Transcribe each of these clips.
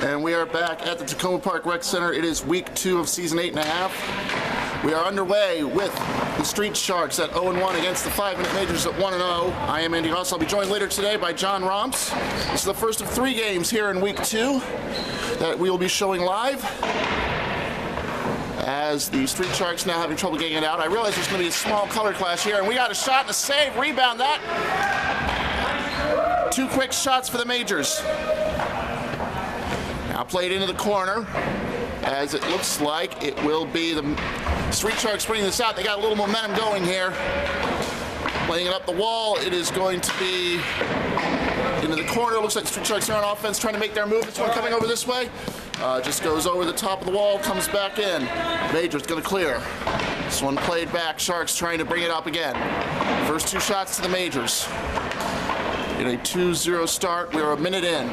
And we are back at the Tacoma Park Rec Center. It is week 2 of season 8.5. We are underway with the Streetsharks at 0-1 against the 5-minute majors at 1-0. I am Andy Ross. I'll be joined later today by John Romps. This is the first of 3 games here in week 2 that we will be showing live, as the Streetsharks now having trouble getting it out. I realize there's going to be a small color clash here, and we got a shot and a save. Rebound that. 2 quick shots for the majors. Now played into the corner, as it looks like it will be the Streetsharks bringing this out. They got a little momentum going here. Playing it up the wall, it is going to be into the corner. Looks like the Streetsharks are on offense, trying to make their move. This one coming over this way. Just goes over the top of the wall, comes back in. Major's going to clear. This one played back. Sharks trying to bring it up again. First 2 shots to the majors. In a 2-0 start, we're a minute in.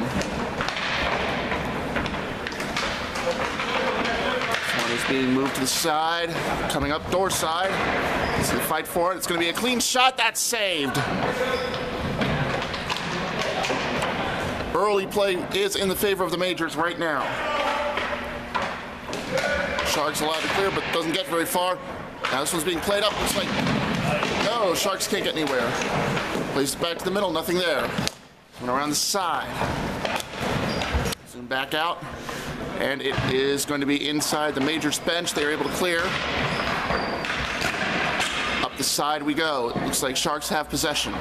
Is being moved to the side, coming up door side. So they fight for it. It's going to be a clean shot. That's saved. Early play is in the favor of the majors right now. Sharks allowed to clear, but doesn't get very far. Now this one's being played up. Looks like no, Sharks can't get anywhere. Plays it back to the middle. Nothing there. Went around the side. Zoom back out. And it is going to be inside the majors bench. They are able to clear. Up the side we go. It looks like Sharks have possession.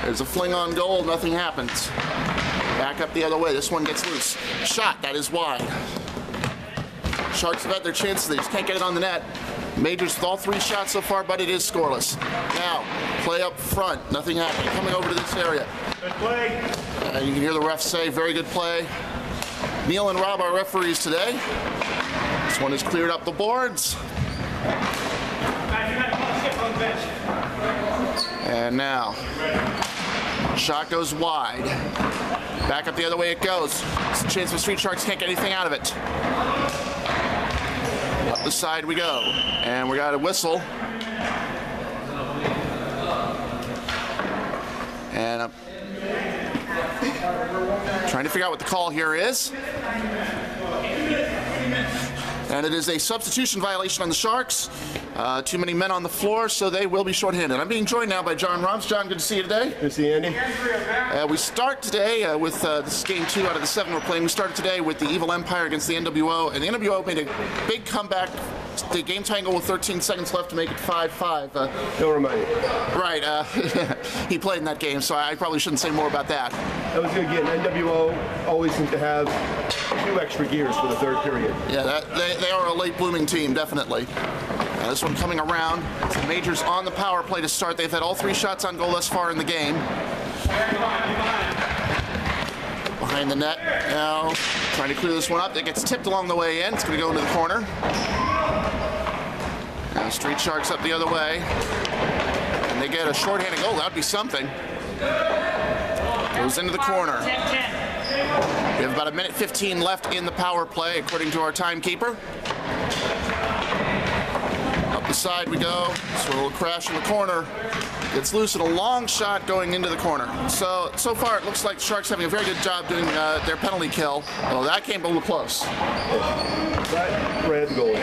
There's a fling on goal. Nothing happens. Back up the other way. This one gets loose. Shot. That is wide. Sharks have had their chances. They just can't get it on the net. Majors with all 3 shots so far, but it is scoreless. Now, play up front. Nothing happening. Coming over to this area. Good play. You can hear the ref say, very good play. Neil and Rob are referees today. This one is cleared up the boards. And now, shot goes wide. Back up the other way it goes. It's a chance the Streetsharks can't get anything out of it. Up the side we go. And we got a whistle. And trying to figure out what the call here is. And it is a substitution violation on the Sharks. Too many men on the floor, so they will be shorthanded. I'm being joined now by John Romps. John, good to see you today. Good to see you, Andy. We start today with this is game 2 out of the 7 we're playing. We started today with the Evil Empire against the NWO, and the NWO made a big comeback. The game tangle with 13 seconds left to make it 5-5. Don't remind me. Right. He played in that game, so I probably shouldn't say more about that. That was good game. NWO always seems to have 2 extra gears for the 3rd period. Yeah, they are a late blooming team, definitely. This one coming around. The majors on the power play to start. They've had all 3 shots on goal thus far in the game. Behind the net now, trying to clear this one up. It gets tipped along the way in. It's going to go into the corner. Now Streetsharks up the other way. And they get a shorthanded goal. That would be something. Goes into the corner. We have about a minute 15 left in the power play, according to our timekeeper. Up the side we go. So a little crash in the corner. Gets loose and a long shot going into the corner. So far it looks like the Sharks having a very good job doing their penalty kill. Well, that came a little close. That ran the goal.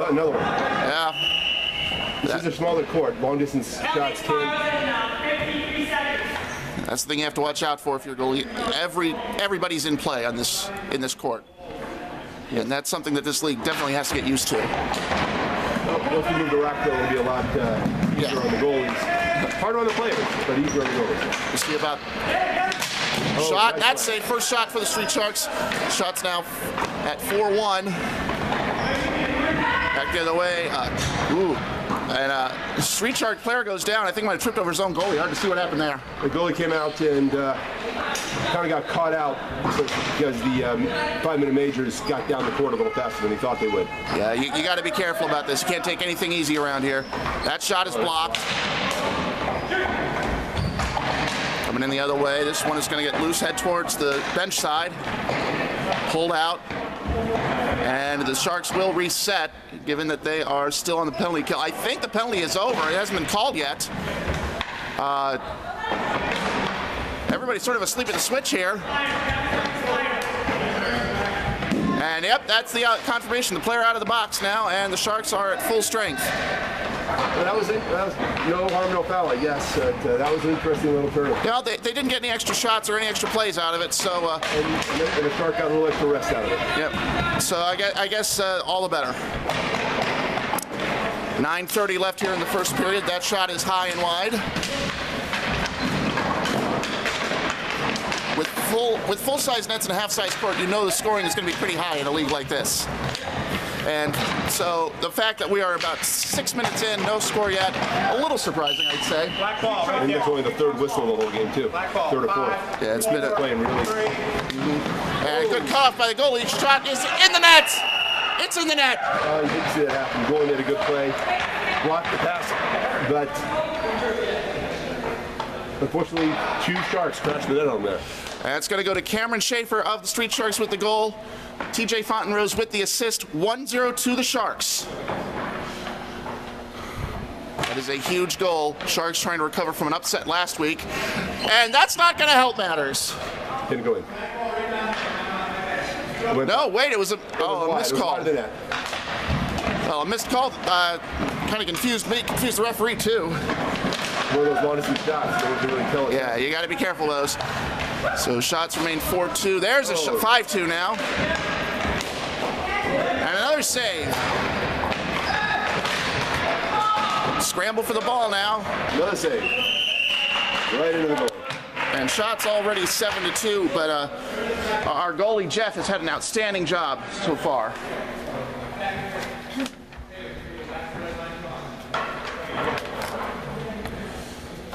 Another one. Yeah. This is a smaller court. Long distance shots can. That's the thing you have to watch out for if you're a goalie. Everybody's in play on this in this court. And that's something that this league definitely has to get used to. Once we move to rack, though, it'll be a lot easier on the goalies. Harder on the players, but easier on the goalies. We'll see about shot. Nice. That's a first shot for the Streetsharks. Shots now at 4-1. Back the other way. And the Streetshark player goes down. I think he might have tripped over his own goalie. Hard to see what happened there. The goalie came out and kind of got caught out because the 5-minute majors got down the court a little faster than he thought they would. Yeah, you got to be careful about this. You can't take anything easy around here. That shot is blocked. Coming in the other way. This one is going to get loose, head towards the bench side. Pulled out. And the Sharks will reset, given that they are still on the penalty kill. I think the penalty is over. It hasn't been called yet. Everybody's sort of asleep at the switch here. yep, that's the confirmation. The player out of the box now, and the Sharks are at full strength. Well, that was no harm, no foul, I guess. That was an interesting little turn. Yeah, they didn't get any extra shots or any extra plays out of it, so... and the Shark got a little extra rest out of it. Yep. So I guess all the better. 9:30 left here in the first period. That shot is high and wide. With full-size nets and a half-size court, you know the scoring is going to be pretty high in a league like this. And so the fact that we are about 6 minutes in, no score yet, a little surprising, I'd say. Black ball, right And there. it's only the third whistle of the whole game, too. Black ball, Third or fourth. Yeah, it's been playing really. And good cutoff by the goalie. Shot is in the net. It's in the net. You did see that happen. Goalie made a good play. Blocked the pass. But unfortunately, 2 Sharks crashed the net on there. That's going to go to Cameron Schaefer of the Street Sharks with the goal. TJ Fontenrose with the assist. 1-0 to the Sharks. That is a huge goal. Sharks trying to recover from an upset last week. And that's not going to help matters. Didn't go in. No, wait, it was a missed call. Well, a missed call kind of confused me, confused the referee too. One of those long-distance shots, they were really killing. Yeah, you got to be careful of those. So shots remain 4-2. There's a 5-2 now. And another save. Scramble for the ball now. Another save. Right into the goal. And shots already 7-2, but our goalie Jeff has had an outstanding job so far.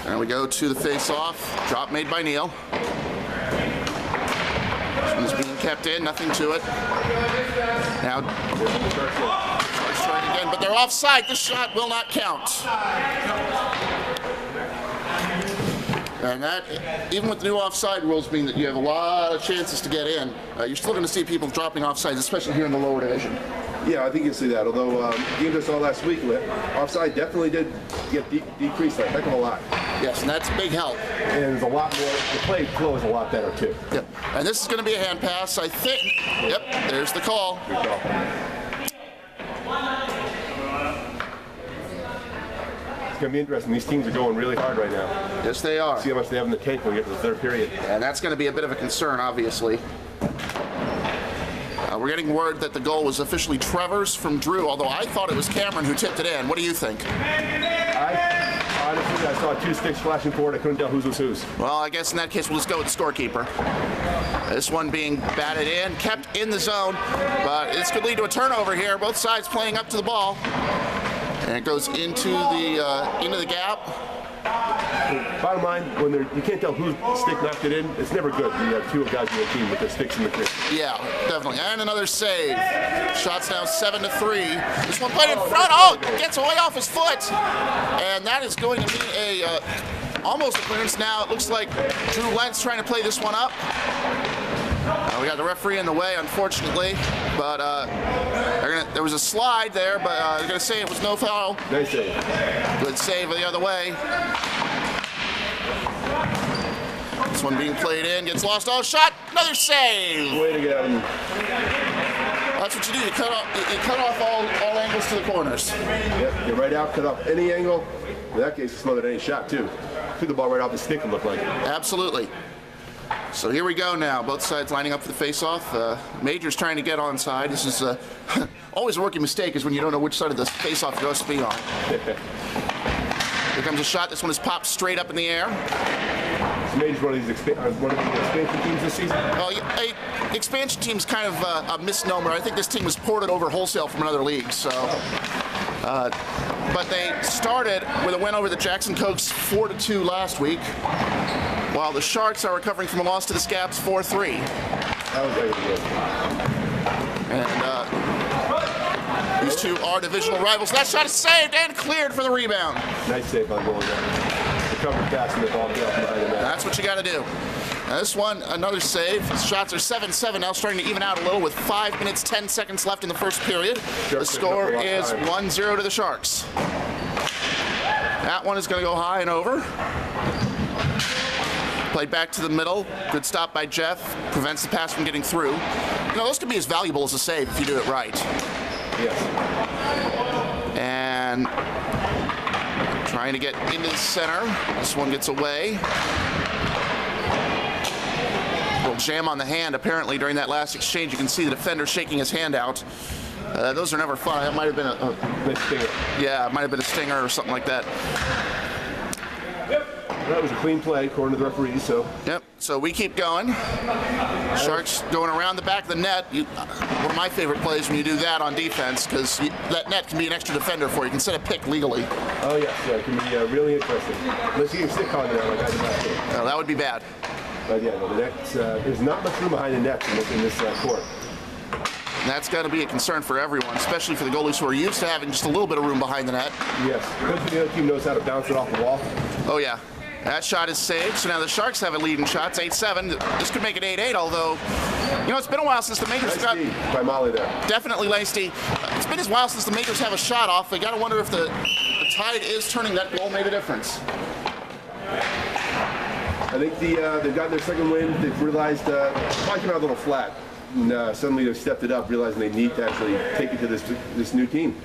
And we go to the face-off. Drop made by Neal. This one's being kept in, nothing to it. Now, Sharks trying again, but they're offside. This shot will not count. And that, even with the new offside rules being that you have a lot of chances to get in, you're still going to see people dropping offsides, especially here in the lower division. Yeah, I think you'll see that. Although games I saw last week, offside definitely did get decreased a heck of a lot. Yes, and that's a big help. And there's a lot more. The play flow is a lot better too. Yep. And this is going to be a hand pass, I think. Yep. There's the call. Good call. It's going to be interesting. These teams are going really hard right now. Yes, they are. See how much they have in the tank when we get to the third period. And that's going to be a bit of a concern, obviously. We're getting word that the goal was officially Trevor's from Drew, although I thought it was Cameron who tipped it in. What do you think? Honestly, I saw 2 sticks flashing forward. I couldn't tell whose was whose. Well, I guess in that case, we'll just go with the scorekeeper. This one being batted in, kept in the zone, but this could lead to a turnover here. Both sides playing up to the ball. And it goes into the gap. Bottom line, when you can't tell whose stick knocked it in, it's never good when you have 2 guys in the team with their sticks in the crease. Yeah, definitely. And another save. Shots now 7-3. This one played in front. Oh, gets away off his foot. And that is going to be almost a clearance now. It looks like Drew Lentz trying to play this one up. We got the referee in the way, unfortunately, but there was a slide there, but they're going to say it was no foul. Nice save. Good save the other way. This one being played in, gets lost. Oh, shot, another save. Way to get him. That's what you do. You cut off all angles to the corners. Yep, you're right out, cut off any angle. In that case, he smothered any shot too. Took the ball right off his stick, it looked like. Absolutely. So here we go now. Both sides lining up for the face-off. Major's trying to get onside. This is always a rookie mistake is when you don't know which side of the face-off you're supposed to be on. Here comes a shot. This one is popped straight up in the air. Major's one of these expansion teams this season. Well, expansion team's kind of a misnomer. I think this team was ported over wholesale from another league. So, but they started with a win over the Jackson Cokes 4-2 last week, while the Sharks are recovering from a loss to the Scabs 4-3. That was very good. And these two are divisional rivals. That shot is saved and cleared for the rebound. Nice save by goalie there. Recovered fast and the ball got behind him. That's what you got to do. Now this one, another save. Shots are 7-7 now, starting to even out a little with 5 minutes, 10 seconds left in the first period. The score is 1-0 to the Sharks. That one is going to go high and over. Played back to the middle. Good stop by Jeff. Prevents the pass from getting through. You know, those can be as valuable as a save if you do it right. Yes. And trying to get into the center. This one gets away. Little jam on the hand apparently during that last exchange. You can see the defender shaking his hand out. Those are never fun. That might have been a stinger. Yeah, it might have been a stinger or something like that. That was a clean play according to the referee. So. Yep. So we keep going. Sharks going around the back of the net. One of my favorite plays when you do that on defense, because that net can be an extra defender for you. You can set a pick legally. Oh yes, yeah, it can be really interesting. Unless you can stick on there like I did last game. No, that would be bad. But yeah, the net, there's not much room behind the net in this court. And that's got to be a concern for everyone, especially for the goalies who are used to having just a little bit of room behind the net. Yes, because the other team knows how to bounce it off the wall. Oh yeah. That shot is saved, so now the Sharks have a lead in shots, 8-7. This could make it 8-8, although, you know, it's been a while since the Majors got... by Molly there. Definitely lacey. It's been a while since the Majors have a shot off. They got to wonder if the tide is turning. That goal made a difference. I think they've gotten their second win. They've realized, probably came out a little flat. And suddenly they've stepped it up, realizing they need to actually take it to this new team.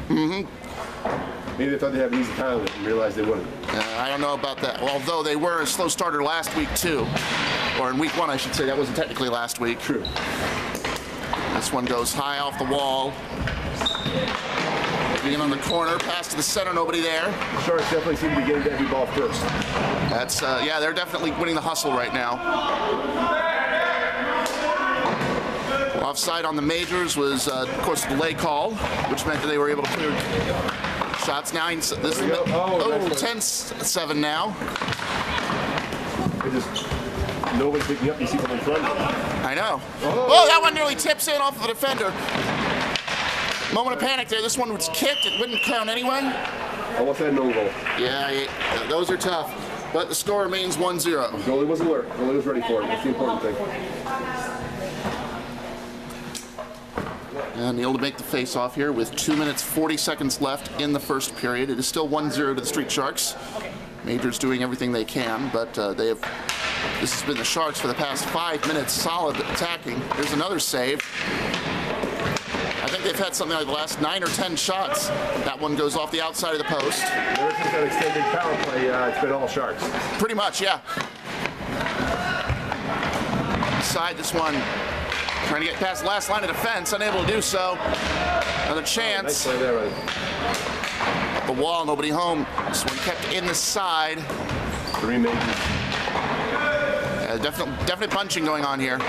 Maybe they thought they'd have an easy time with it and realized they wouldn't. I don't know about that. Although they were a slow starter last week too. Or in week 1, I should say. That wasn't technically last week. True. This one goes high off the wall. Being on the corner, pass to the center, nobody there. The Sharks definitely seem to be getting to every ball first. That's, yeah, they're definitely winning the hustle right now. Offside on the Majors was, of course, the delay call, which meant that they were able to clear shots. Now, this is 10-7 now. Nobody's picking up these people in front. I know. Oh, that one nearly tips in off of the defender. Moment of panic there. This one was kicked. It wouldn't count anyway. Almost had no goal. Yeah, those are tough. But the score remains 1-0. Goalie was alert. Goalie was ready for it. That's the important thing. And Neil to make the face-off here with 2 minutes 40 seconds left in the first period. It is still 1-0 to the Street Sharks. Majors doing everything they can, but this has been the Sharks for the past 5 minutes, solid attacking. There's another save. I think they've had something like the last 9 or 10 shots. That one goes off the outside of the post. Ever since that extended power play, it's been all Sharks. Pretty much, yeah. Side this one. Trying to get past the last line of defense, unable to do so. Another chance. Nice play there, right? Up the wall, nobody home. This one kept in the side. 3 Majors. Definite punching going on here.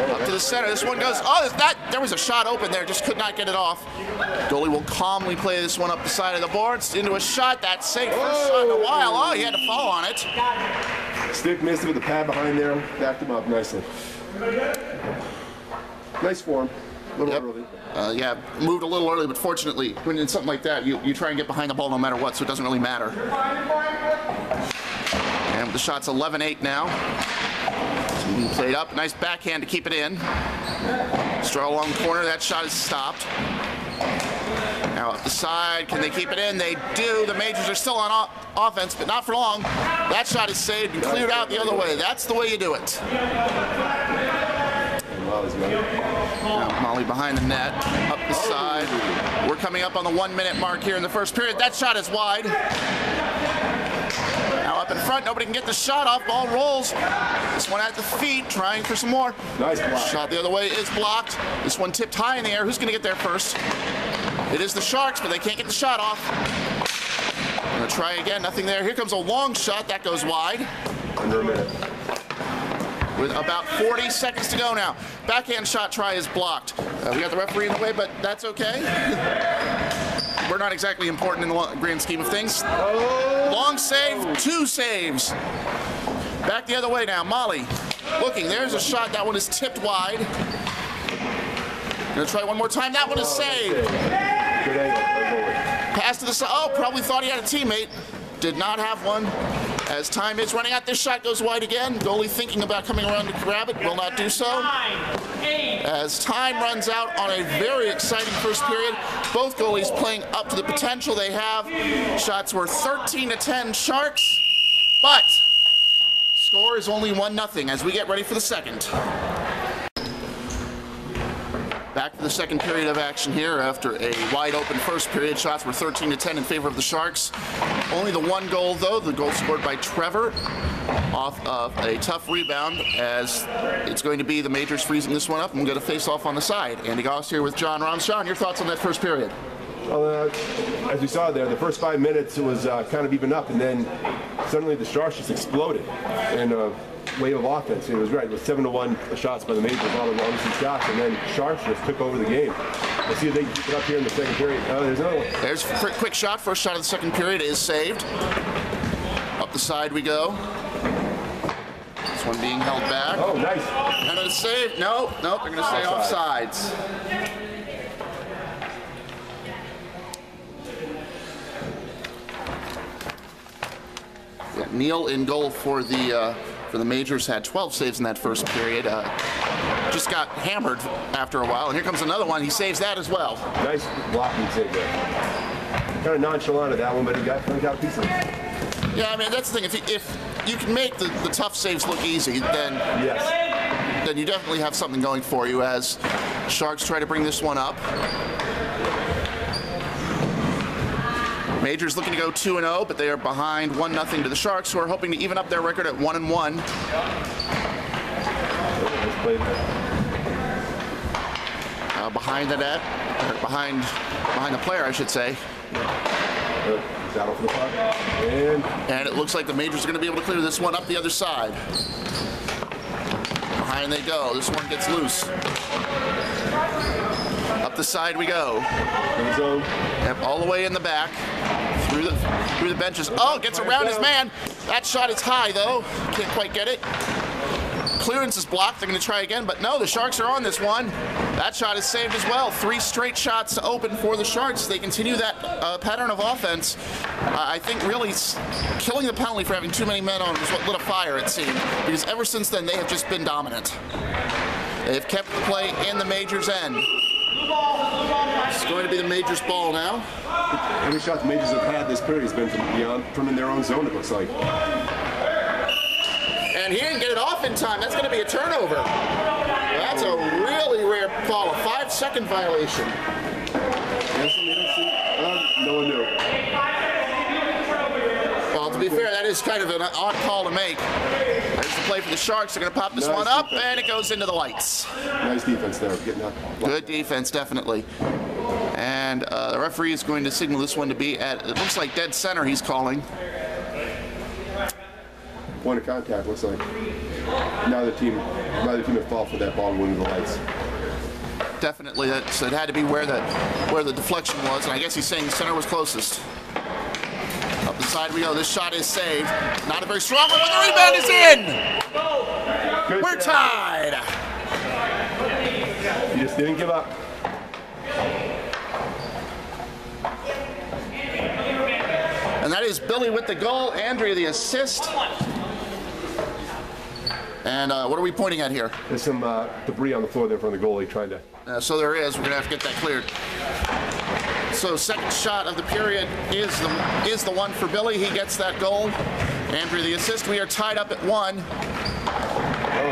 Up to the center. This one goes. Oh, there was a shot open there. Just could not get it off. Goalie will calmly play this one up the side of the boards into a shot. That's safe. First shot in a while. Oh, he had to fall on it. Stick missed it with the pad behind there. Backed him up nicely. Nice form. A little early. Yeah, moved a little early, but fortunately, when it's something like that, you try and get behind the ball no matter what, so it doesn't really matter. And the shot's 11-8 now. Played up, nice backhand to keep it in. Straw along the corner, that shot is stopped. Now up the side, can they keep it in? They do. The Majors are still on offense, but not for long. That shot is saved and cleared out the other way. That's the way you do it. Now Molly behind the net, up the side. We're coming up on the 1 minute mark here in the first period. That shot is wide. Now up in front, nobody can get the shot off. Ball rolls. This one at the feet, trying for some more. Nice block. Shot the other way is blocked. This one tipped high in the air. Who's going to get there first? It is the Sharks, but they can't get the shot off. Gonna try again, nothing there. Here comes a long shot, that goes wide. Under a minute. With about 40 seconds to go now. Backhand shot try is blocked. We got the referee in the way, but that's okay. We're not exactly important in the grand scheme of things. Long save, 2 saves. Back the other way now, Molly. Looking, there's a shot, that one is tipped wide. Gonna try one more time, that one is saved. Good angle. Pass to the side, oh, probably thought he had a teammate. Did not have one. As time is running out, this shot goes wide again. Goalie thinking about coming around to grab it, will not do so. As time runs out on a very exciting first period, both goalies playing up to the potential they have. Shots were 13-10 Sharks, but score is only 1-0 as we get ready for the second. Back to the second period of action here after a wide open first period. Shots were 13-10 in favor of the Sharks. Only the one goal though, the goal scored by Trevor off of a tough rebound, as it's going to be the Majors freezing this one up and we'll get a face off on the side. Andy Goss here with John Roms. John, your thoughts on that first period? Well, as we saw there, the first 5 minutes it was kind of even up, and then suddenly the Sharks just exploded in a wave of offense. It was right. It was 7-1 shots by the Majors, all the long shots, and then Sharks just took over the game. Let's see if they can keep it up here in the second period. Oh, there's another one. There's a quick shot. First shot of the second period is saved. Up the side we go. This one being held back. Oh, nice. And a save. No, they're going to stay offsides. Yeah, Neal in goal for the Majors, had 12 saves in that first period. Just got hammered after a while, and here comes another one. He saves that as well. Nice blocking save there. Kind of nonchalant of that one, but he got a piece of it. Yeah, I mean, that's the thing. If you can make the tough saves look easy, then yes, then you definitely have something going for you as Sharks try to bring this one up. Majors looking to go 2-0, but they are behind 1-0 to the Sharks, who are hoping to even up their record at 1-1. Behind the net, or behind the player, I should say. And it looks like the Majors are going to be able to clear this one up the other side. Behind they go. This one gets loose. Up the side we go. Yep, all the way in the back. Through the benches. Oh, gets around his man. That shot is high, though. Can't quite get it. Clearance is blocked. They're going to try again, but no, the Sharks are on this one. That shot is saved as well. 3 straight shots open for the Sharks. They continue that pattern of offense. I think really killing the penalty for having too many men on was what lit a fire, it seemed, because ever since then they have just been dominant. They've kept the play in the Majors' end. It's going to be the Majors' ball now. Every shot the Majors have had this period has been from in their own zone, it looks like. And he didn't get it off in time. That's going to be a turnover. That's a really rare call, a 5-second violation. No one knew. Well, to be fair, that is kind of an odd call to make. There's the play for the Sharks. They're going to pop this one up, and it goes into the lights. Nice defense there, getting up. Good defense, definitely. And the referee is going to signal this one to be at, it looks like dead center he's calling. Point of contact, looks like. Neither team have fought for that ball and went into the lights. Definitely, so it had to be where the deflection was, and I guess he's saying the center was closest. Up the side we go. This shot is saved. Not a very strong one, but the rebound is in. Good We're tied. You just didn't give up. And that is Billy with the goal, Andrea the assist. And what are we pointing at here? There's some debris on the floor there from the goalie trying to... So there is. We're going to have to get that cleared. So second shot of the period is the one for Billy. He gets that goal. Andrea the assist. We are tied up at 1. Oh,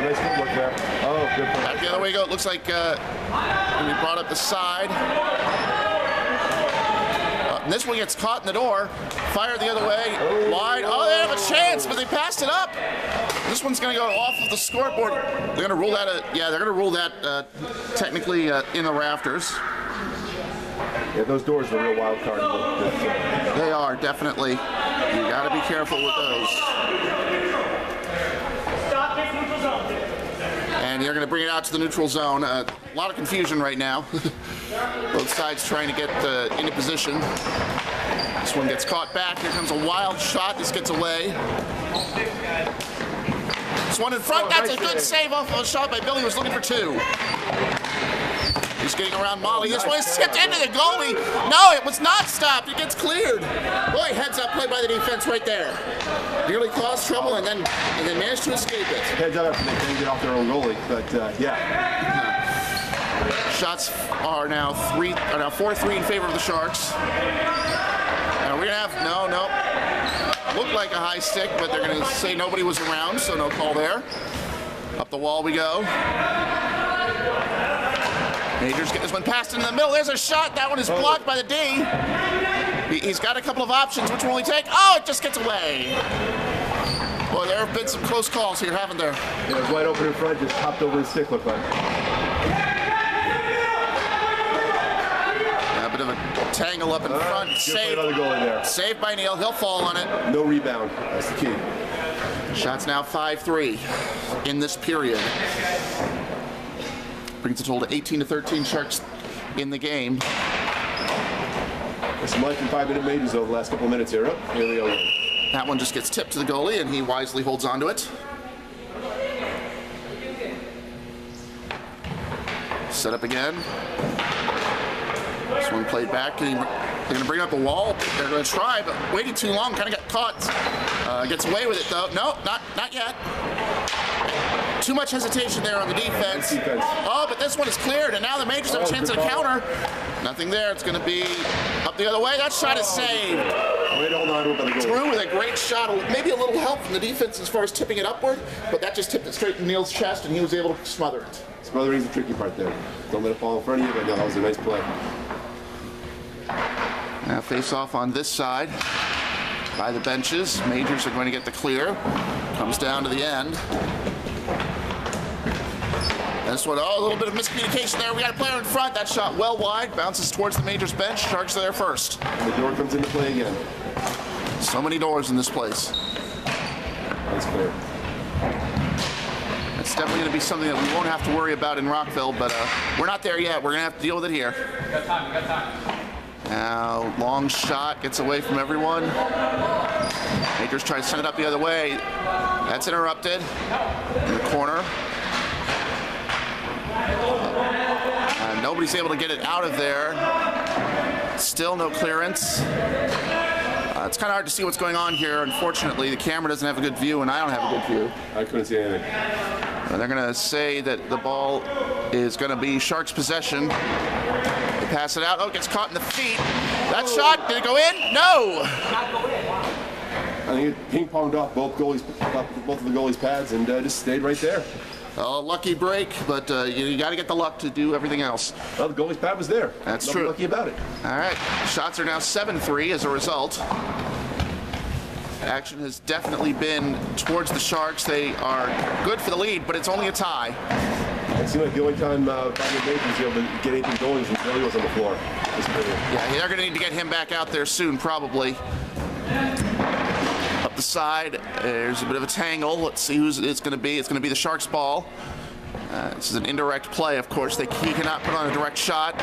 nice footwork there. Oh, good play. Back the other way we go. It looks like we brought up the side. And this one gets caught in the door. Fire the other way. Wide. Oh, they have a chance, but they passed it up. This one's going to go off of the scoreboard. They're going to rule that. Yeah, they're going to rule that technically in the rafters. Yeah, those doors are a real wild card. They are, definitely. You got to be careful with those. And you're going to bring it out to the neutral zone. A lot of confusion right now. Both sides trying to get into position. This one gets caught back. Here comes a wild shot. This gets away. This one in front. That's a good save off of a shot by Billy, who was looking for 2. He Majors getting around Molly. This one is tipped into the goalie. No, it was not stopped. It gets cleared. Boy, heads up play by the defense right there. Nearly caused trouble and then managed to escape it. Heads up after they couldn't get off their own goalie, but yeah. Shots are now 4-3 in favor of the Sharks. Now we're gonna have no. Looked like a high stick, but they're gonna say nobody was around, so no call there. Up the wall we go. Majors get this one passed into the middle. There's a shot. That one is blocked by the D. He's got a couple of options. Which one will he take? Oh, it just gets away. Boy, there have been some close calls here, haven't there? Yeah, it was wide open in front, just popped over his stick, looked like. A bit of a tangle up in front. Saved. Saved by Neal. He'll fall on it. No rebound. That's the key. Shots now 5-3 in this period. Brings the total to 18-13 Sharks in the game. Some less than 5-minute majors though the last couple of minutes here. Oh, here we go. That one just gets tipped to the goalie, and he wisely holds on to it. Set up again. This one played back. They're going to bring up a wall. They're going to try, but waiting too long. Kind of got caught. Gets away with it, though. No, not yet. Too much hesitation there on the defense. Oh, but this one is cleared, and now the Majors have a chance at a counter. Nothing there. It's going to be up the other way. That shot is saved. Drew with a great shot. Maybe a little help from the defense as far as tipping it upward, but that just tipped it straight to Neal's chest, and he was able to smother it. Smothering's the tricky part there. Don't let it fall in front of you, but no, that was a nice play. Now face off on this side by the benches. Majors are going to get the clear. Comes down to the end. This one, a little bit of miscommunication there. We got a player in front. That shot well wide. Bounces towards the Majors bench. Sharks are there first. And the door comes into play again. So many doors in this place. That's clear. It's definitely going to be something that we won't have to worry about in Rockville, but we're not there yet. We're going to have to deal with it here. You got time. Now, long shot gets away from everyone. Majors try to send it up the other way. That's interrupted in the corner. Nobody's able to get it out of there. Still no clearance. It's kind of hard to see what's going on here. Unfortunately, the camera doesn't have a good view, and I don't have a good view. I couldn't see anything. And they're going to say that the ball is going to be Sharks' possession. They pass it out. Oh, it gets caught in the feet. That shot, did it go in? No! I think it ping-ponged off both of the goalies' pads and just stayed right there. Lucky break, but you got to get the luck to do everything else. Well, the goalie's pad was there. That's true. Lucky about it. All right, shots are now 7-3 as a result. Action has definitely been towards the Sharks. They are good for the lead, but it's only a tie. It seemed like the only time Bobby Baker was able to get anything going was when Billy was on the floor. Yeah, they're going to need to get him back out there soon, probably. Up the side, there's a bit of a tangle. Let's see who's it's going to be. It's going to be the Sharks' ball. This is an indirect play, of course. He cannot put on a direct shot.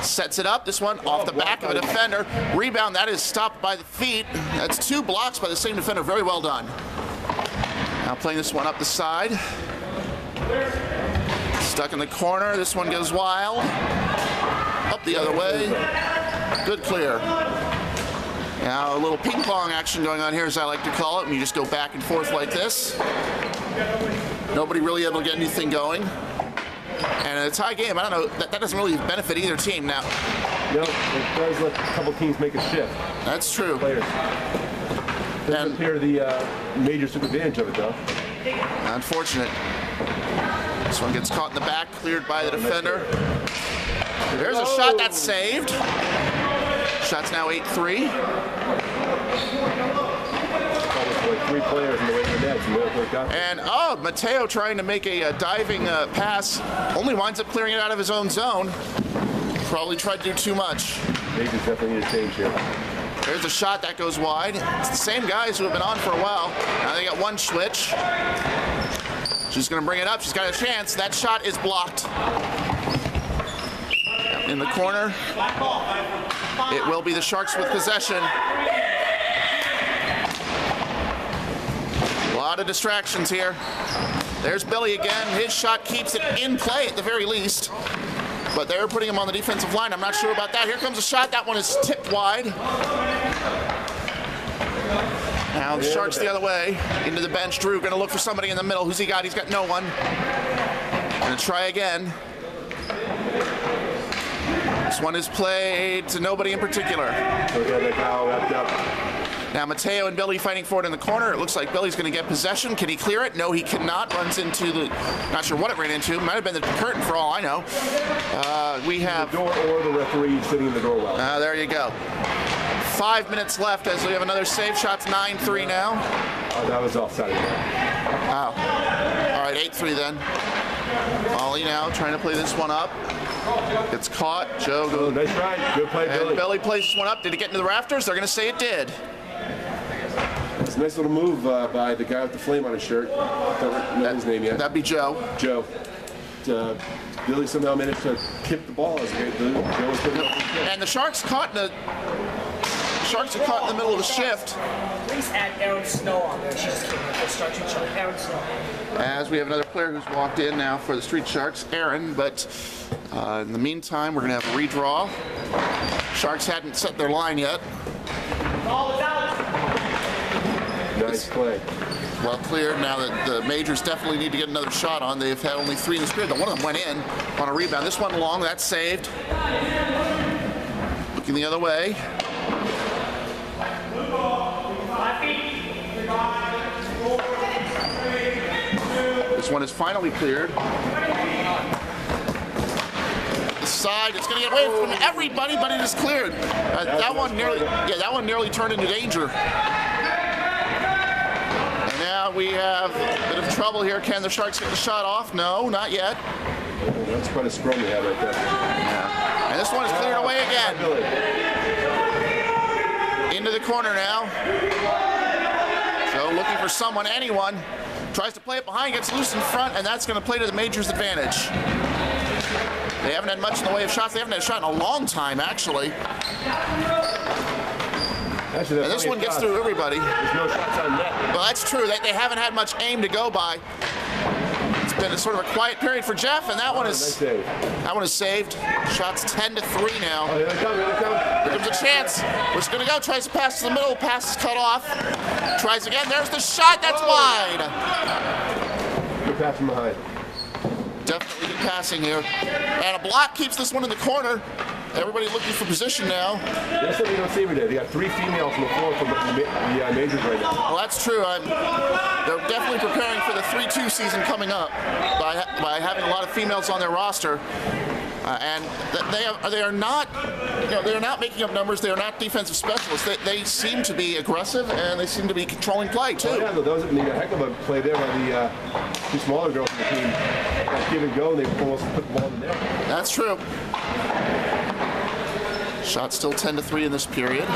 Sets it up. This one off the back of a defender. Rebound, that is stopped by the feet. That's 2 blocks by the same defender. Very well done. Now playing this one up the side. Stuck in the corner. This one goes wild. Up the other way. Good clear. Now a little ping pong action going on here, as I like to call it, and you just go back and forth like this. Nobody really able to get anything going. And in a tie game, I don't know, that doesn't really benefit either team now. No, it does let a couple teams make a shift. That's true. Players. Doesn't appear the Majors took advantage of it, though. Unfortunate. This one gets caught in the back, cleared by the defender. There's a shot that's saved. Shot's now 8-3. 3 players in the way of the net. And Mateo trying to make a diving pass, only winds up clearing it out of his own zone. Probably tried to do too much. Majors definitely need a change here. There's a shot that goes wide. It's the same guys who have been on for a while. Now they got one switch. She's going to bring it up. She's got a chance. That shot is blocked. In the corner. It will be the Sharks with possession. A lot of distractions here. There's Billy again. His shot keeps it in play at the very least. but they're putting him on the defensive line. I'm not sure about that. Here comes a shot. That one is tipped wide. Now the Sharks the other way, into the bench. Drew going to look for somebody in the middle. Who's he got? He's got no one. Going to try again. This one is played to nobody in particular. Now Mateo and Billy fighting for it in the corner. It looks like Billy's going to get possession. Can he clear it? No, he cannot. Runs into the, not sure what it ran into. Might have been the curtain for all I know. We have the door or the referee sitting in the doorway. There you go. 5 minutes left as we have another save. Shots 9-3 now. Oh, that was offside. Wow. All right, 8-3 then. Ollie now trying to play this one up. Gets caught. Joe goes. Oh, nice try. Good play, Billy. Billy plays this one up. Did it get into the rafters? They're going to say it did. It's a nice little move by the guy with the flame on his shirt. Don't know his name yet. That'd be Joe. Joe. Billy somehow managed to tip the ball. Joe was putting up. And the Sharks caught in the. Sharks are caught in the middle of the shift. Please add Aaron Snow on there. She's kidding. Aaron Snow. As we have another player who's walked in now for the Street Sharks, Aaron. But in the meantime, we're going to have a redraw. Sharks hadn't set their line yet. Nice play. Well cleared now that the Majors definitely need to get another shot on. They've had only 3 in this period. One of them went in on a rebound. This one long, that's saved. Looking the other way. This one is finally cleared. The side, it's going to get away from everybody, but it is cleared. That one nearly turned into danger. And now we have a bit of trouble here. Can the Sharks get the shot off? No, not yet. That's quite a scrum we have right there. And this one is cleared away again. Into the corner now. So looking for someone, anyone. Tries to play it behind, gets loose in front, and that's going to play to the Majors' advantage. They haven't had much in the way of shots. They haven't had a shot in a long time, actually. And this one gets through everybody. There's no shots on net. Well, that's true. They haven't had much aim to go by. It's been a sort of a quiet period for Jeff, and that one is saved. Shots 10-3 now. Oh, here they come. Here comes a chance. Where's it going to go? Tries to pass to the middle. Pass is cut off. Tries again. There's the shot. That's wide. Good pass from behind. Definitely good passing here. And a block keeps this one in the corner. Everybody looking for position now. That's something you don't see every day. They got 3 females on the floor from the Majors right now. Well, that's true. They're definitely preparing for the 3-2 season coming up by having a lot of females on their roster. And they are not, they are not making up numbers. They are not defensive specialists. They seem to be aggressive, and they seem to be controlling play too. Oh, yeah, those need a heck of a play there by the 2 smaller girls on the team. Give and go, and they almost put the ball in the net. That's true. Shot still 10-3 in this period.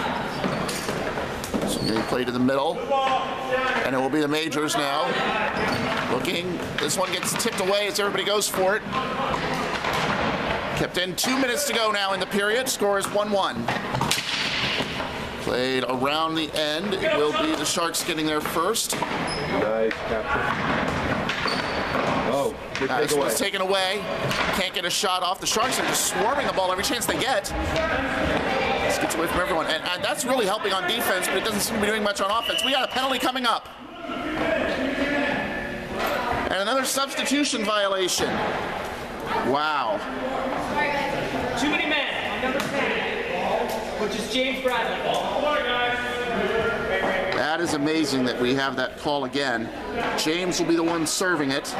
So they play to the middle, and it will be the Majors now. Looking, this one gets tipped away as everybody goes for it. Kept in 2 minutes to go now in the period. Score is 1-1. Played around the end. It will be the Sharks getting there first. Nice capture. Oh, good This takeaway. one's taken away. Can't get a shot off. The Sharks are just swarming the ball every chance they get. This gets away from everyone. And that's really helping on defense, but it doesn't seem to be doing much on offense. We got a penalty coming up. And another substitution violation. Wow. Too many men on number 10, which is James Bradley. That is amazing that we have that call again. James will be the one serving it.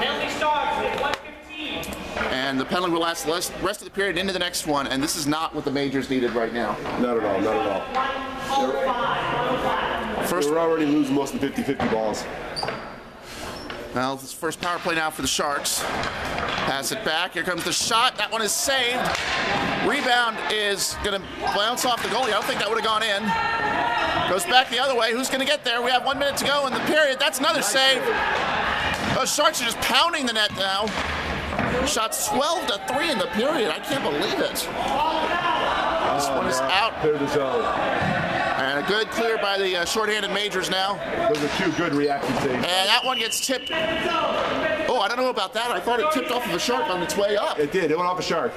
Penalty starts at 1:15. And the penalty will last the rest of the period into the next one. And this is not what the Majors needed right now. Not at all, not at all. We're already losing most of the 50-50 balls. Well, this is first power play now for the Sharks. Pass it back. Here comes the shot. That one is saved. Rebound is going to bounce off the goalie. I don't think that would have gone in. Goes back the other way. Who's going to get there? We have 1 minute to go in the period. That's another save. Those Sharks are just pounding the net now. Shots 12-3 in the period. I can't believe it. This one is out. Clear the zone. And a good clear by the shorthanded Majors now. Those are 2 good reaction saves. And that one gets tipped Oh, I don't know about that. I thought it tipped off of a shark on its way up. It did. It went off a shark.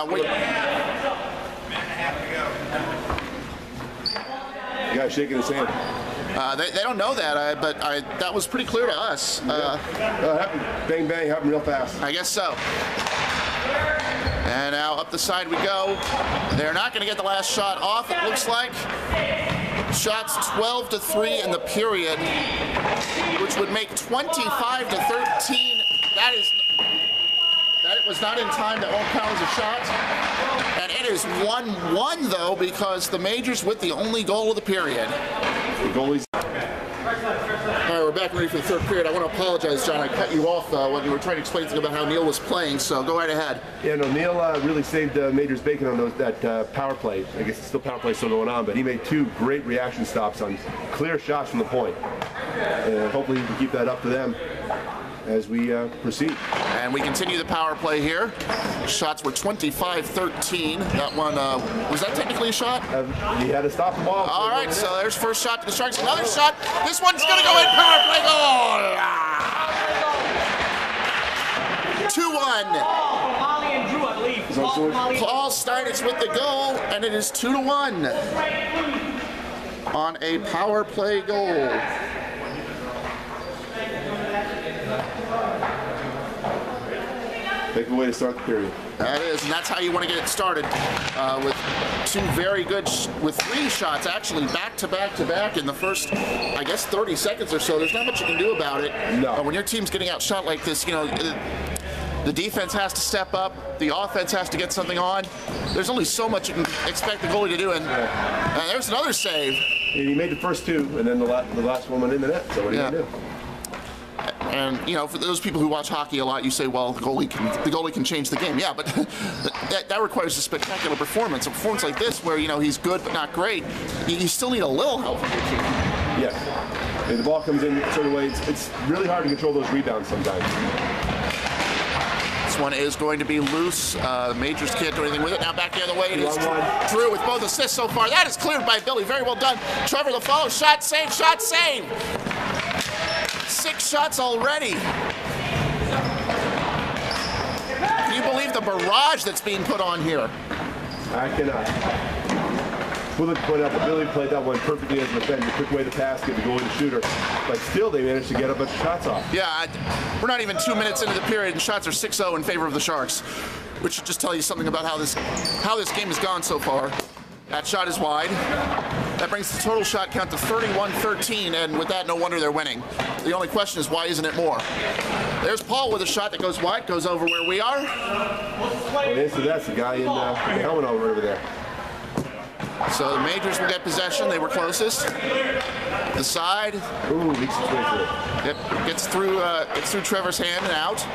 Wait. The guy shaking his hand. They don't know that, but that was pretty clear to us. Happened. Bang, bang, happened real fast. I guess so. And now up the side we go. They're not going to get the last shot off, it looks like. Shots 12-3 in the period, which would make 25-13. That was not in time. That won't count as a shot. And it is 1-1 though, because the Majors with the only goal of the period. The goalie's. All right, we're back ready for the third period. I want to apologize, John. I cut you off when you were trying to explain something about how Neil was playing, so go right ahead. Yeah, no, Neil really saved Majors bacon on that power play. I guess it's still power play still going on, but he made 2 great reaction stops on clear shots from the point. And hopefully he can keep that up to them as we proceed. And we continue the power play here. Shots were 25-13. That one, was that technically a shot? He had to stop the ball. All right, so there's first shot to the Sharks. Another shot. This one's going to go in. Power play goal. 2-1. Molly and Drew, I believe. Paul Steinitz with the goal, and it is 2-1 on a power play goal. Make a way to start the period. That is, and that's how you want to get it started, with 2 very good, with 3 shots actually back to back to back in the first, I guess, 30 seconds or so. There's not much you can do about it. No. When your team's getting outshot like this, you know, the defense has to step up, the offense has to get something on. There's only so much you can expect the goalie to do, and there's another save. And he made the first 2, and then the last one went in the net. So what are you gonna do? And you know, for those people who watch hockey a lot, you say, well, the goalie can change the game. Yeah, but that requires a spectacular performance. A performance like this, where you know he's good but not great, you still need a little help from your team. Yeah. And the ball comes in a certain way. It's really hard to control those rebounds sometimes. This one is going to be loose. The Majors can't do anything with it. Now back the other way. It is Drew with both assists so far. That is cleared by Billy. Very well done. Trevor the follow. Shot save. Shot save. 6 shots already. Can you believe the barrage that's being put on here? I cannot. We'll look to point out that Billy played that one perfectly as a defender. Took away the pass, gave the goalie the shooter. But still, they managed to get a bunch of shots off. Yeah, we're not even 2 minutes into the period, and shots are 6-0 in favor of the Sharks, which should just tell you something about how this game has gone so far. That shot is wide. That brings the total shot count to 31-13, and with that, no wonder they're winning. The only question is, why isn't it more? There's Paul with a shot that goes wide, goes over where we are. And answer that's the guy in the helmet over there. So the Majors will get possession. They were closest. The side. Ooh, leaks its way through. Yep, gets through Trevor's hand and out.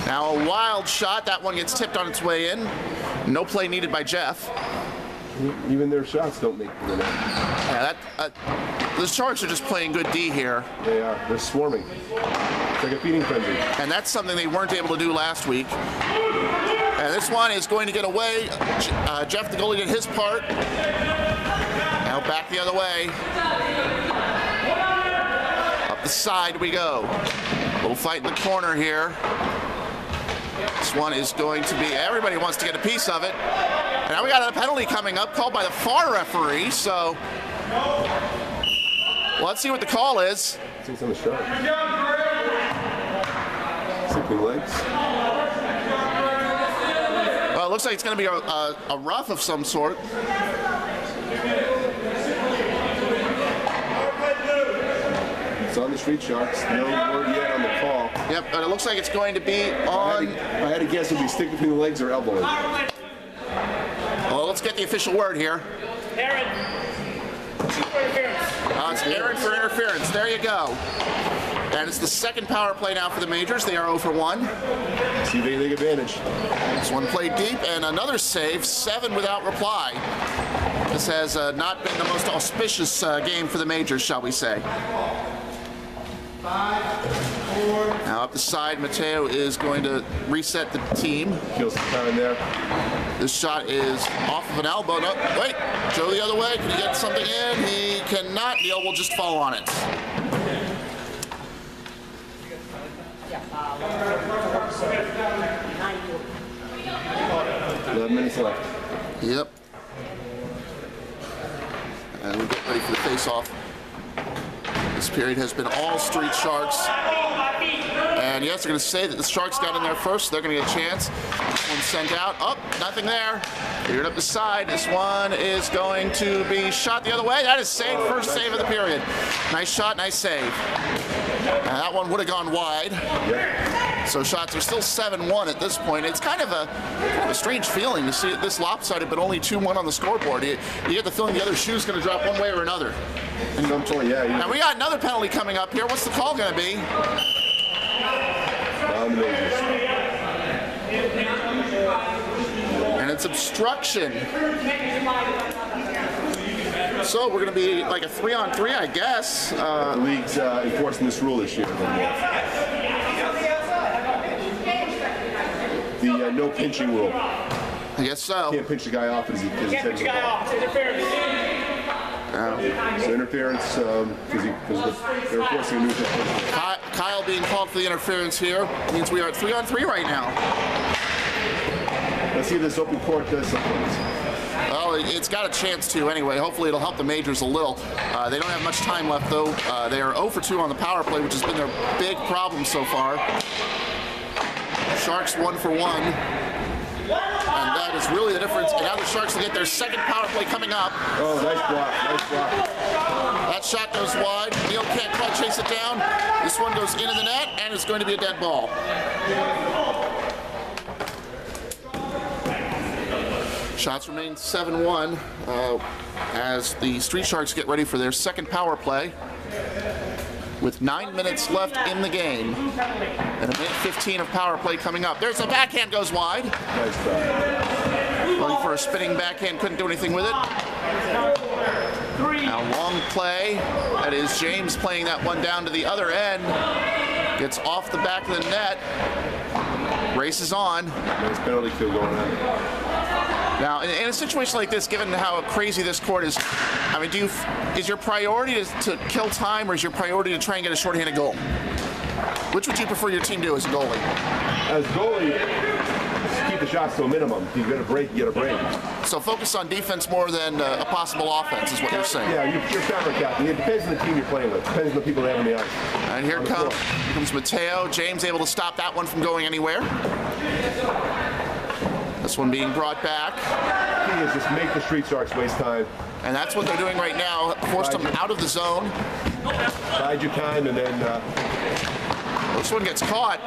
Now a wild shot. That one gets tipped on its way in. No play needed by Jeff. Even their shots don't make the net. Yeah, the Sharks are just playing good D here. They are. They're swarming. It's like a feeding frenzy. And that's something they weren't able to do last week. And this one is going to get away. Jeff, the goalie, did his part. Now back the other way. Up the side we go. Little fight in the corner here. This one is going to be, everybody wants to get a piece of it. And now we got a penalty coming up called by the FAR referee, so let's see what the call is. It's on the shot. Sinking legs. Well, it looks like it's going to be a rough of some sort. It's on the Streetsharks. No word yet on the call. Yep, but it looks like it's going to be on. I had to guess it'd be stick between the legs or elbowing. Well, let's get the official word here. Aaron. It's Aaron for interference. There you go. And it's the second power play now for the Majors. They are 0 for 1. See if they can take advantage. This one played deep, and another save, 7 without reply. This has not been the most auspicious game for the Majors, shall we say. Now up the side, Mateo is going to reset the team. Kills some time there. This shot is off of an elbow. No, wait, Joe the other way. Can he get something in? He cannot. Neil will just fall on it. Yeah. 11 minutes left. Yep. And we get ready for the face-off. This period has been all Street Sharks. And yes, they're going to say that the Sharks got in there first, so they're going to get a chance. This one's sent out. Oh, nothing there. Cleared up the side. This one is going to be shot the other way. That is saved. First save of the period. Nice shot, nice save. And that one would have gone wide. So shots are still 7-1 at this point. It's kind of a strange feeling to see it this lopsided, but only 2-1 on the scoreboard. You get the feeling the other shoe's going to drop one way or another. And now we got another penalty coming up here. What's the call going to be? And it's obstruction. So we're going to be like a 3-on-3, I guess. The league's enforcing this rule this year. The no pinching rule. I guess so. Can't pinch the guy off as he Can't pinch the guy off. It's interference. So interference, because they're enforcing a new thing. Kyle being called for the interference here means we are at 3-on-3 right now. Let's see if this open court does something. Well, it's got a chance to anyway. Hopefully it'll help the Majors a little. They don't have much time left though. They are 0 for 2 on the power play, which has been their big problem so far. Sharks 1 for 1. And that is really the difference. And now the Sharks will get their second power play coming up. Oh, nice block, nice block. That shot goes wide. Neal can't quite chase it down. This one goes into the net, and it's going to be a dead ball. Shots remain 7-1 as the Street Sharks get ready for their second power play. With 9 minutes left in the game, and a minute 15 of power play coming up. There's a backhand goes wide. Nice try. Looking for a spinning backhand, couldn't do anything with it. Now long play. That is James playing that one down to the other end. Gets off the back of the net. Races on. Nice penalty kill going on. Now, in a situation like this, given how crazy this court is, I mean, is your priority to kill time, or is your priority to try and get a shorthanded goal? Which would you prefer your team do as a goalie? As goalie, just keep the shots to a minimum. If you get a break, you get a break. So focus on defense more than a possible offense, is what you're saying. Yeah, you're counter captain. It depends on the team you're playing with. It depends on the people they have on the ice. And here comes Mateo. James able to stop that one from going anywhere. This one being brought back. The key is just make the Street Sharks waste time. And that's what they're doing right now. Forced them out of the zone. Bide your time, and then... This one gets caught.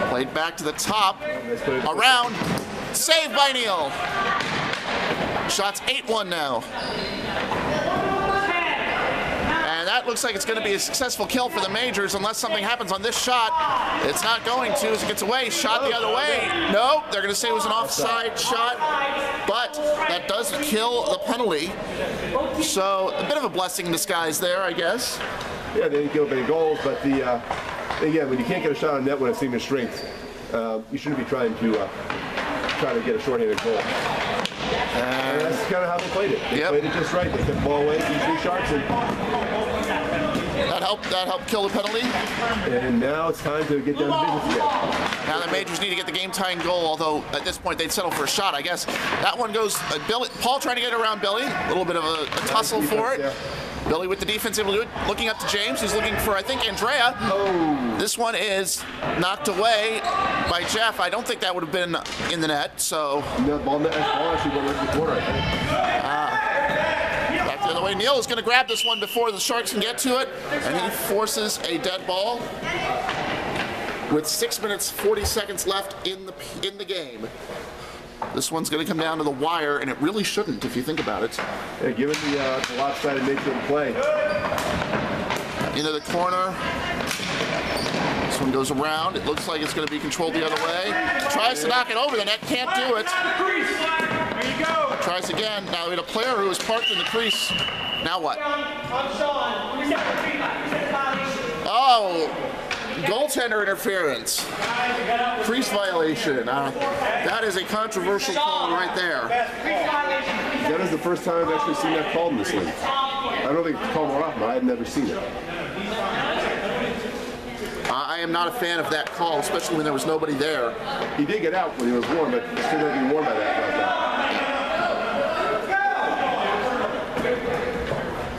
Played back to the top. Around. Saved by Neal. Shots 8-1 now. And that looks like it's going to be a successful kill for the Majors unless something happens on this shot. It's not going to as it gets away. Shot the other way. No, they're going to say it was an offside shot. But that does kill the penalty. So a bit of a blessing in disguise there, I guess. Yeah, they didn't give up any goals, but again, when you can't get a shot on net when it's in your strength, you shouldn't be trying to get a shorthanded goal. And that's kind of how they played it. They played it just right. They kept the ball away from the Street Sharks, and that helped kill the penalty. And now it's time to get down to business again. Now the Majors need to get the game-tying goal, although at this point they'd settle for a shot, I guess. That one goes, Paul trying to get around Billy. A little bit of a tussle for it. Yeah. Billy with the defense able to do it. Looking up to James, who's looking for, I think, Andrea. Oh. This one is knocked away by Jeff. I don't think that would have been in the net, so. No, ball actually went into the corner, I think. Back the other way. Neal is going to grab this one before the Sharks can get to it, and he forces a dead ball with 6 minutes 40 seconds left in the game. This one's going to come down to the wire, and it really shouldn't if you think about it. Yeah, given the lopsided nature of the play. Into the corner. This one goes around. It looks like it's going to be controlled the other way. Tries to knock it over the net. Can't do it. There you go. Tries again. Now we had a player who is parked in the crease. Now what? Oh, goaltender interference. Crease violation. That is a controversial call right there. That is the first time I've actually seen that called in this league. I don't think it's called more often, but I've never seen it. I am not a fan of that call, especially when there was nobody there. He did get out when he was warm, but he's still going to be warm by that.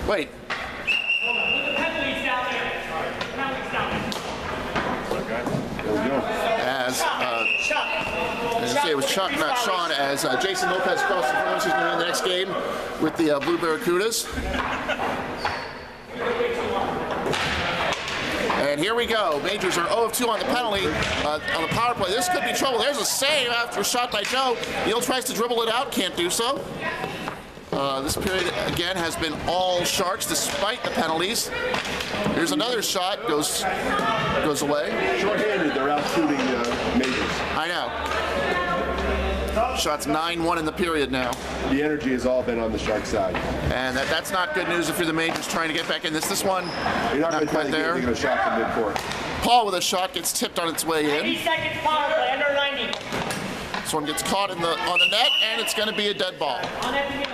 Wait. As it was Chuck, not Sean, as Jason Lopez crossed in front of us. He's going to be in the next game with the Blue Barracudas. And here we go. Majors are 0 of 2 on the penalty, on the power play. This could be trouble. There's a save after a shot by Joe. Neal tries to dribble it out, can't do so. This period, again, has been all Sharks despite the penalties. Here's another shot, goes away. Short-handed, they're out shooting Majors. I know. Shots 9-1 in the period now. The energy has all been on the Shark side. And that's not good news if you're the Majors trying to get back in this. This one, you're not quite there. Taking a shot from midcourt. Paul with a shot gets tipped on its way in. 90 seconds power play, under 90. This one gets caught on the net, and it's going to be a dead ball. On that beginning.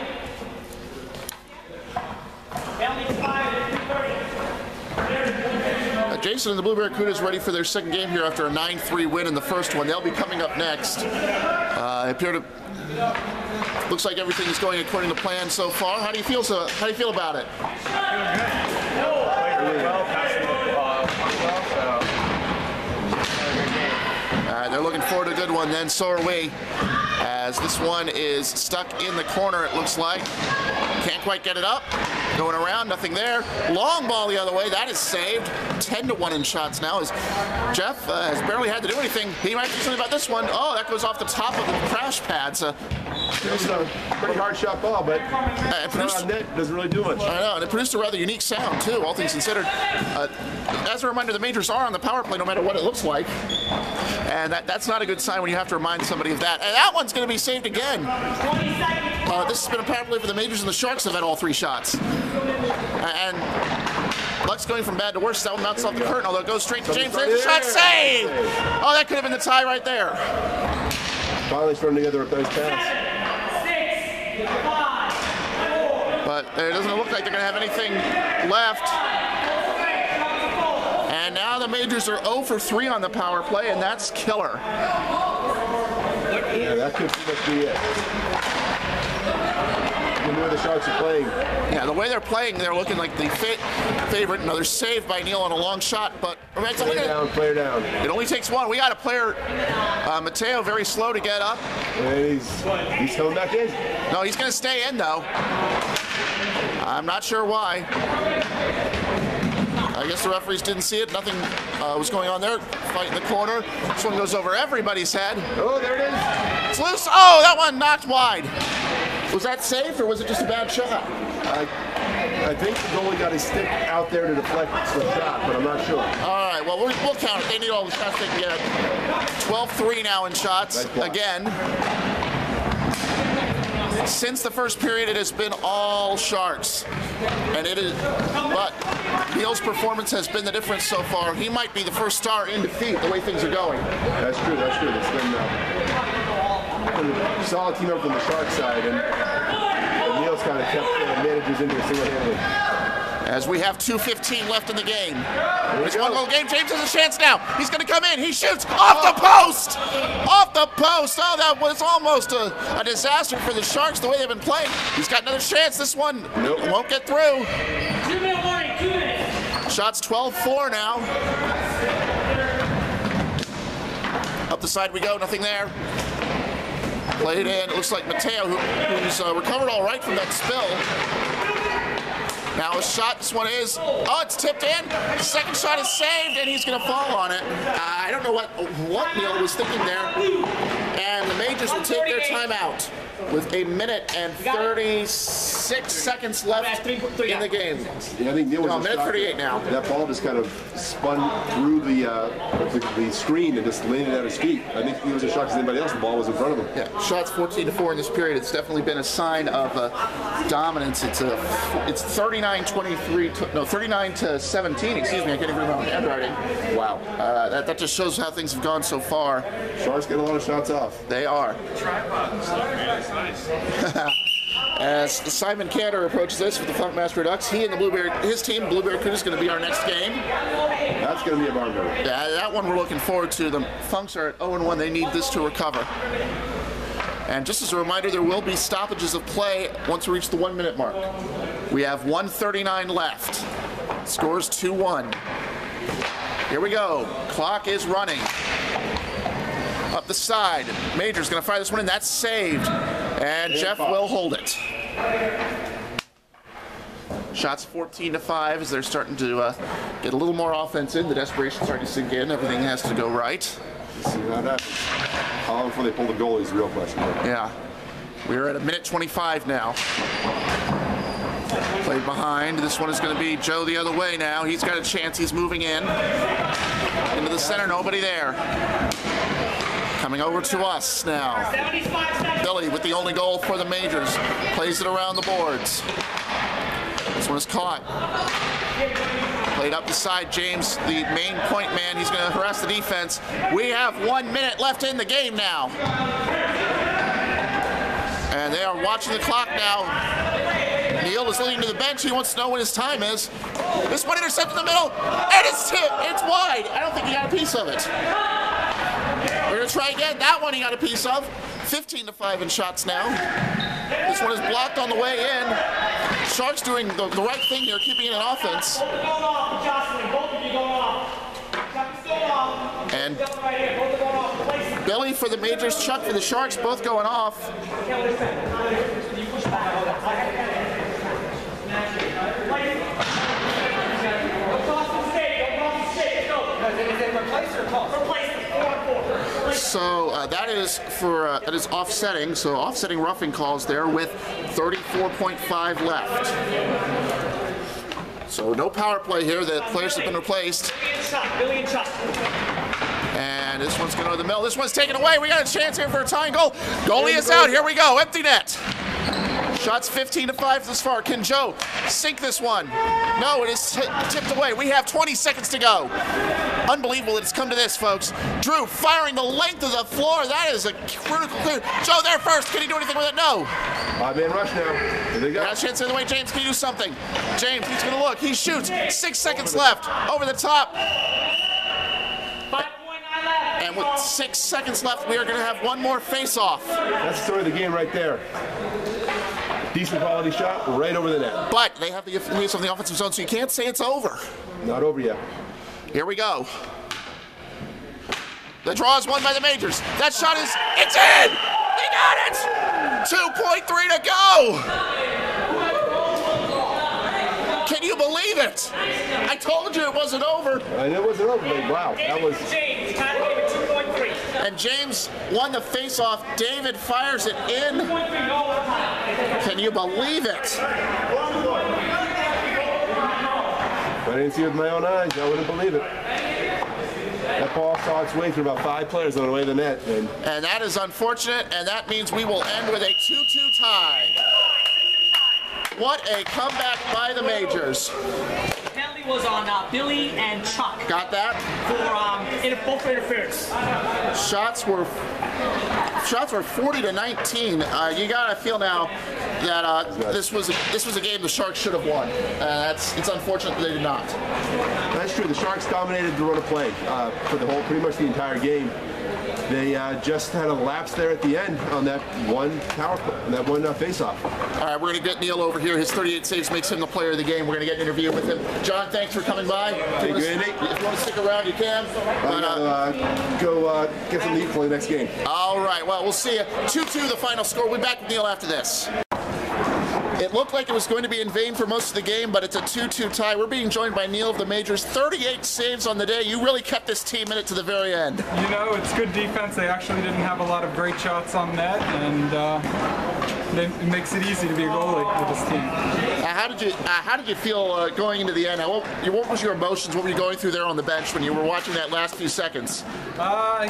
Penalty 5 at 2:30. Jason and the Blue Barracudas ready for their second game here after a 9-3 win in the first one. They'll be coming up next. Looks like everything is going according to plan so far. How do you feel about it? They're looking forward to a good one then, so are we. As this one is stuck in the corner, it looks like. Can't quite get it up. Going around, nothing there. Long ball the other way, that is saved. 10-1 in shots now as Jeff has barely had to do anything. He might do something about this one. Oh, that goes off the top of the crash pads. It was a pretty hard shot ball, but on net doesn't really do much. I know, and it produced a rather unique sound too, all things considered. As a reminder, the Majors are on the power play no matter what it looks like. And that's not a good sign when you have to remind somebody of that. And that one's going to be saved again. 20 seconds. This has been a power play for the Majors, and the Sharks have had all 3 shots. And luck's going from bad to worse. That one bounced off the curtain, although it goes straight to James. There's a shot saved! Oh, that could have been the tie right there. Finally starting together with those passes. 6, 5, 4. But it doesn't look like they're going to have anything left. And now the Majors are 0 for 3 on the power play, and that's killer. Yeah, that could pretty much be it. The way the Sharks are playing. Yeah, the way they're playing, they're looking like the favorite. Another save by Neal on a long shot, but Player down. It only takes one. We got a player, Mateo, very slow to get up. And he's coming back in. No, he's going to stay in though. I'm not sure why. I guess the referees didn't see it. Nothing was going on there. Fight in the corner. This one goes over everybody's head. Oh, there it is. It's loose. Oh, that one knocked wide. Was that safe or was it just a bad shot? I think the goalie got his stick out there to deflect the shot, but I'm not sure. All right, well, we'll count it. They need all the shots they can get. 12-3 now in shots. Again. Since the first period, it has been all Sharks. And it is, but Neal's performance has been the difference so far. He might be the first star in defeat, the way things are going. That's true. It's been a solid team up from the Shark side, and Neal's kind of kept manages into a single-handedly. As we have 2:15 left in the game. It's one goal game. James has a chance now. He's going to come in. He shoots off the post. Off the post. Oh, that was almost a disaster for the Sharks the way they've been playing. He's got another chance. This one won't get through. 2-minute warning. 2 minutes. Shots 12-4 now. Up the side we go. Nothing there. Played in. It looks like Mateo, who's recovered all right from that spill. Now a shot, this one is, oh, it's tipped in. The second shot is saved, and he's going to fall on it. I don't know what Neal was thinking there. And the Majors will take their timeout with 1 minute and 36 seconds left in the game. Yeah, I think Neal was a minute 38 now. That ball just kind of spun through the screen and just landed at his feet. I think he was as shocked as anybody else. The ball was in front of him. Yeah, shots 14-4 in this period. It's definitely been a sign of dominance. It's 39-17. Excuse me, I can't even remember my handwriting. Wow, that just shows how things have gone so far. Sharks get a lot of shots off. They are. As Simon Cantor approaches this with the Funkmaster Ducks, he and his team, Blueberry Crew, is going to be our next game. That's going to be a barn burner. Yeah, that one we're looking forward to. The Funks are at 0-1. They need this to recover. And just as a reminder, there will be stoppages of play once we reach the 1 minute mark. We have 1:39 left. Scores 2-1. Here we go. Clock is running. Up the side. Major's going to fire this one in. That's saved. And Jeff will hold it. Shots 14-5 as they're starting to get a little more offense in. The desperation starting to sink in. Everything has to go right. Let's see how that happens. How long before they pull the goalie is the real question. Yeah. We're at 1:25 now. Played behind. This one is going to be Joe the other way now. He's got a chance. He's moving in. Into the center. Nobody there. Coming over to us now. Billy with the only goal for the Majors. Plays it around the boards. This one is caught. Played up the side. James, the main point man, he's going to harass the defense. We have 1 minute left in the game now. And they are watching the clock now. Neil is leading to the bench. He wants to know when his time is. This one intercepted in the middle. And it's tipped. It's wide. I don't think he got a piece of it. We're going to try again. That one he got a piece of. 15-5 in shots now. This one is blocked on the way in. Sharks doing the right thing here, keeping it in offense. And Billy for the Majors, Chuck for the Sharks, both going off. So that is offsetting. So offsetting roughing calls there with 34.5 left. So no power play here. The players have been replaced. And this one's going to the middle. This one's taken away. We got a chance here for a tying goal. Goalie is out. Here we go. Empty net. Shots 15-5 this far. Can Joe sink this one? No, it is tipped away. We have 20 seconds to go. Unbelievable that it's come to this, folks. Drew firing the length of the floor. That is a critical clear. Joe there first. Can he do anything with it? No. 5-man rush now. Here they go. Got a chance in the way. James, can you do something? James, he's going to look. He shoots. 6 seconds left. Over the top. 5.9 left. And with 6 seconds left, we are going to have one more face-off. That's the story of the game right there. Decent quality shot right over the net. But they have the leads on the offensive zone, so you can't say it's over. Not over yet. Here we go. The draw is won by the Majors. That shot is, it's in! They got it! 2.3 to go! Can you believe it? I told you it wasn't over. I knew it wasn't over, but wow, that was... James, kind of gave it 2.3. And James won the face-off. David fires it in. Can you believe it? If I didn't see it with my own eyes, I wouldn't believe it. That ball saw its way through about 5 players on the way to the net. And that is unfortunate, and that means we will end with a 2-2 tie. What a comeback by the Majors. The penalty was on Billy and Chuck. Got that? Both for interference. Shots were 40-19. You gotta feel now that this was a game the Sharks should have won. It's unfortunate that they did not. That's true. The Sharks dominated the run of play for pretty much the entire game. They just had a lapse there at the end on that one power play, that one face-off. All right, we're going to get Neil over here. His 38 saves makes him the player of the game. We're going to get an interview with him. John, thanks for coming by. Hey, good, Nate. If you want to stick around, you can. Go get some meat for the next game. All right, well, we'll see you. 2-2 the final score. We'll be back with Neil after this. It looked like it was going to be in vain for most of the game, but it's a 2-2 tie. We're being joined by Neil of the Majors. 38 saves on the day. You really kept this team in it to the very end. You know, it's good defense. They actually didn't have a lot of great shots on net, and it makes it easy to be a goalie with this team. How did you feel going into the end? What was your emotions? What were you going through there on the bench when you were watching that last few seconds?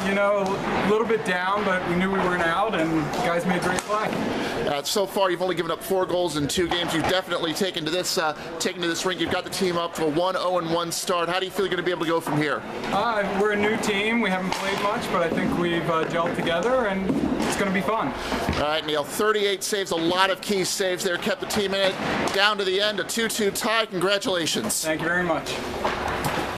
You know, a little bit down, but we knew we weren't out, and guys made great play. So far, you've only given up 4 goals in 2 games. You've definitely taken to this rink. You've got the team up to a 1-0-1 start. How do you feel you're going to be able to go from here? We're a new team. We haven't played much, but I think we've gelled together, and it's going to be fun. All right, Neil, 38 saves, a lot of key saves there, kept the team in it down to the end, a 2-2 tie. Congratulations. Thank you very much.